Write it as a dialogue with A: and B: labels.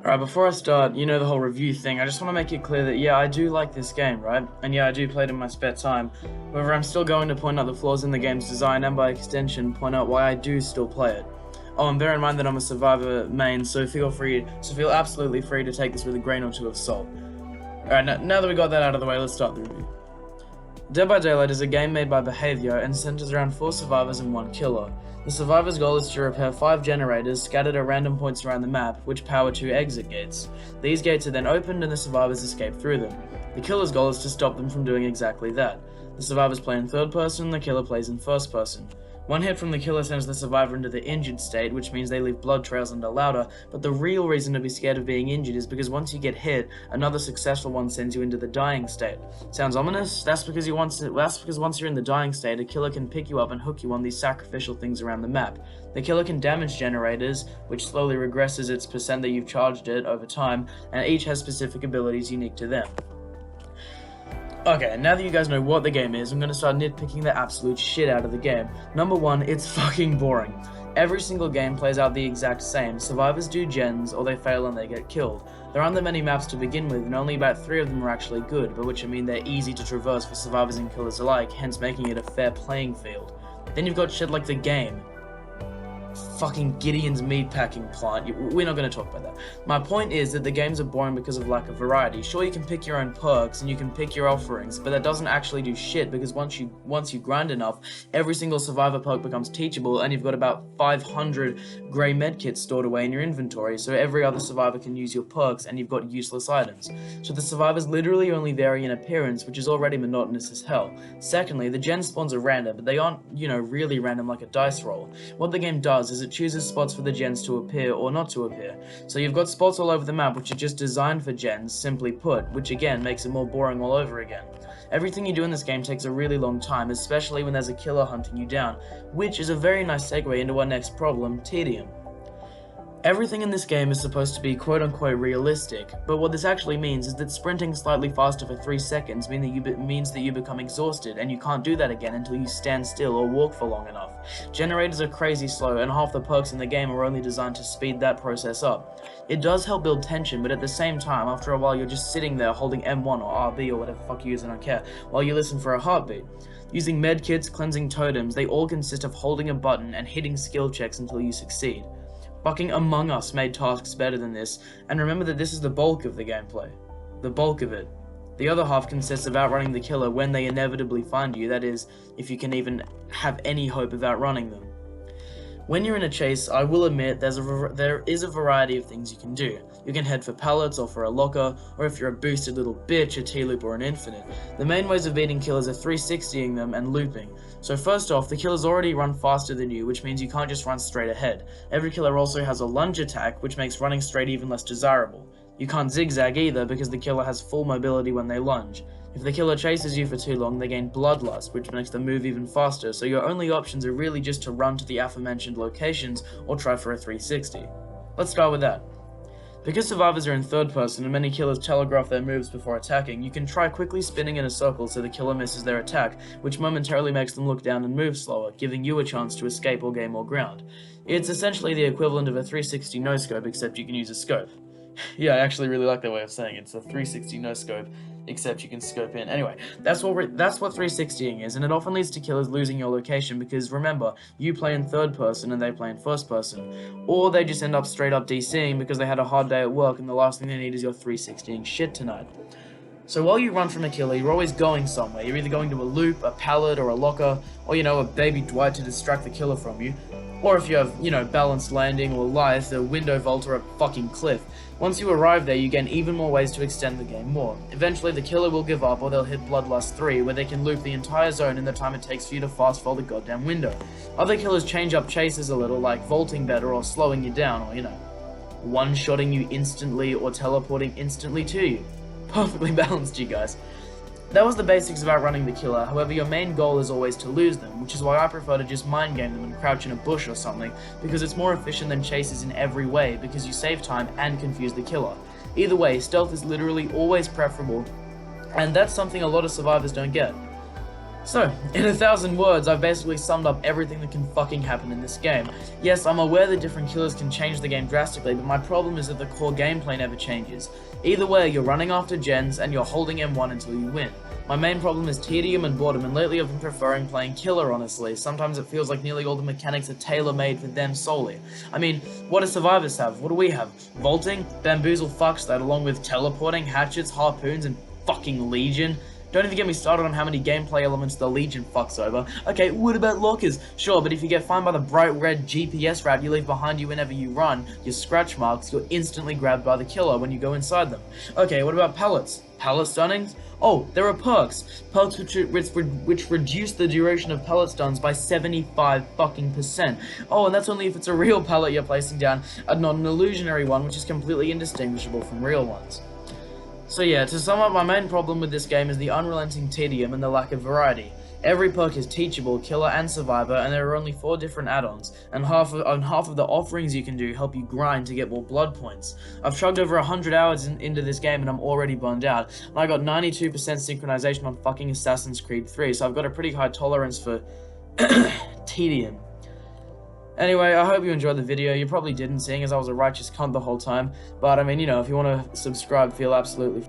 A: Alright, before I start, you know the whole review thing, I just want to make it clear that yeah, I do like this game, right? And yeah, I do play it in my spare time. However, I'm still going to point out the flaws in the game's design and by extension, point out why I do still play it. Oh, and bear in mind that I'm a Survivor main, so feel absolutely free to take this with a grain or two of salt. Alright, now that we got that out of the way, let's start the review. Dead by Daylight is a game made by Behavior and centers around 4 survivors and 1 killer. The survivor's goal is to repair 5 generators scattered at random points around the map, which power 2 exit gates. These gates are then opened and the survivors escape through them. The killer's goal is to stop them from doing exactly that. The survivors play in third person and the killer plays in first person. One hit from the killer sends the survivor into the injured state, which means they leave blood trails under louder, but the real reason to be scared of being injured is because once you get hit, another successful one sends you into the dying state. Sounds ominous? That's because once you're in the dying state, a killer can pick you up and hook you on these sacrificial things around the map. The killer can damage generators, which slowly regresses its percent that you've charged it over time, and each has specific abilities unique to them. Okay, now that you guys know what the game is, I'm gonna start nitpicking the absolute shit out of the game. Number 1, it's fucking boring. Every single game plays out the exact same. Survivors do gens, or they fail and they get killed. There aren't that many maps to begin with, and only about 3 of them are actually good, but which mean they're easy to traverse for survivors and killers alike, hence making it a fair playing field. Then you've got shit like the game. Fucking Gideon's meatpacking plant. We're not going to talk about that. My point is that the games are boring because of lack of variety. Sure, you can pick your own perks and you can pick your offerings, but that doesn't actually do shit because once you grind enough, every single survivor perk becomes teachable and you've got about 500 grey medkits stored away in your inventory, so every other survivor can use your perks and you've got useless items. So the survivors literally only vary in appearance, which is already monotonous as hell. Secondly, the gen spawns are random, but they aren't, really random like a dice roll. What the game does is it chooses spots for the gens to appear or not to appear. So you've got spots all over the map which are just designed for gens, simply put, which again makes it more boring all over again. Everything you do in this game takes a really long time, especially when there's a killer hunting you down, which is a very nice segue into our next problem, tedium. Everything in this game is supposed to be quote-unquote realistic, but what this actually means is that sprinting slightly faster for 3 seconds means that you become exhausted, and you can't do that again until you stand still or walk for long enough. Generators are crazy slow, and half the perks in the game are only designed to speed that process up. It does help build tension, but at the same time, after a while you're just sitting there holding M1 or RB or whatever the fuck you use, I don't care, while you listen for a heartbeat. Using medkits, cleansing totems, they all consist of holding a button and hitting skill checks until you succeed. Fucking Among Us made tasks better than this, and remember that this is the bulk of the gameplay. The bulk of it. The other half consists of outrunning the killer when they inevitably find you, that is, if you can even have any hope of outrunning them. When you're in a chase, I will admit there is a variety of things you can do. You can head for pallets or for a locker, or if you're a boosted little bitch, a T-loop or an infinite. The main ways of beating killers are 360ing them and looping. So first off, the killers already run faster than you, which means you can't just run straight ahead. Every killer also has a lunge attack, which makes running straight even less desirable. You can't zigzag either because the killer has full mobility when they lunge. If the killer chases you for too long, they gain bloodlust, which makes them move even faster, so your only options are really just to run to the aforementioned locations or try for a 360. Let's start with that. Because survivors are in third person and many killers telegraph their moves before attacking, you can try quickly spinning in a circle so the killer misses their attack, which momentarily makes them look down and move slower, giving you a chance to escape or gain more ground. It's essentially the equivalent of a 360 no-scope, except you can use a scope. Yeah, I actually really like that way of saying it. It's a 360 no-scope, except you can scope in. Anyway, that's what 360ing is, and it often leads to killers losing your location because, remember, you play in third person and they play in first person. Or they just end up straight up DCing because they had a hard day at work and the last thing they need is your 360ing shit tonight. So while you run from a killer, you're always going somewhere. You're either going to a loop, a pallet, or a locker, or, a baby Dwight to distract the killer from you. Or if you have, balanced landing or life, a window vault or a fucking cliff. Once you arrive there, you gain even more ways to extend the game more. Eventually, the killer will give up or they'll hit Bloodlust 3, where they can loop the entire zone in the time it takes for you to fast-forward the goddamn window. Other killers change up chases a little, like vaulting better or slowing you down, or, one-shotting you instantly or teleporting instantly to you. Perfectly balanced, you guys. That was the basics of outrunning the killer, however your main goal is always to lose them, which is why I prefer to just mind game them and crouch in a bush or something, because it's more efficient than chases in every way, because you save time and confuse the killer. Either way, stealth is literally always preferable, and that's something a lot of survivors don't get. So, in 1,000 words, I've basically summed up everything that can fucking happen in this game. Yes, I'm aware that different killers can change the game drastically, but my problem is that the core gameplay never changes. Either way, you're running after gens, and you're holding M1 until you win. My main problem is tedium and boredom, and lately I've been preferring playing killer, honestly. Sometimes it feels like nearly all the mechanics are tailor-made for them solely. I mean, what do survivors have? What do we have? Vaulting? Bamboozle fucks that, along with teleporting, hatchets, harpoons, and fucking Legion? Don't even get me started on how many gameplay elements the Legion fucks over. Okay, what about lockers? Sure, but if you get fined by the bright red GPS route you leave behind you whenever you run, your scratch marks, you're instantly grabbed by the killer when you go inside them. Okay, what about pellets? Pellet stunnings? Oh, there are perks. Perks which reduce the duration of pellet stuns by 75%. Oh, and that's only if it's a real pellet you're placing down, and not an illusionary one, which is completely indistinguishable from real ones. So yeah, to sum up, my main problem with this game is the unrelenting tedium and the lack of variety. Every perk is teachable, killer and survivor, and there are only 4 different add-ons, and half of the offerings you can do help you grind to get more blood points. I've chugged over 100 hours into this game and I'm already burned out, and I got 92% synchronization on fucking Assassin's Creed 3, so I've got a pretty high tolerance for tedium. Anyway, I hope you enjoyed the video. You probably didn't, seeing as I was a righteous cunt the whole time. But, I mean, you know, if you want to subscribe, feel absolutely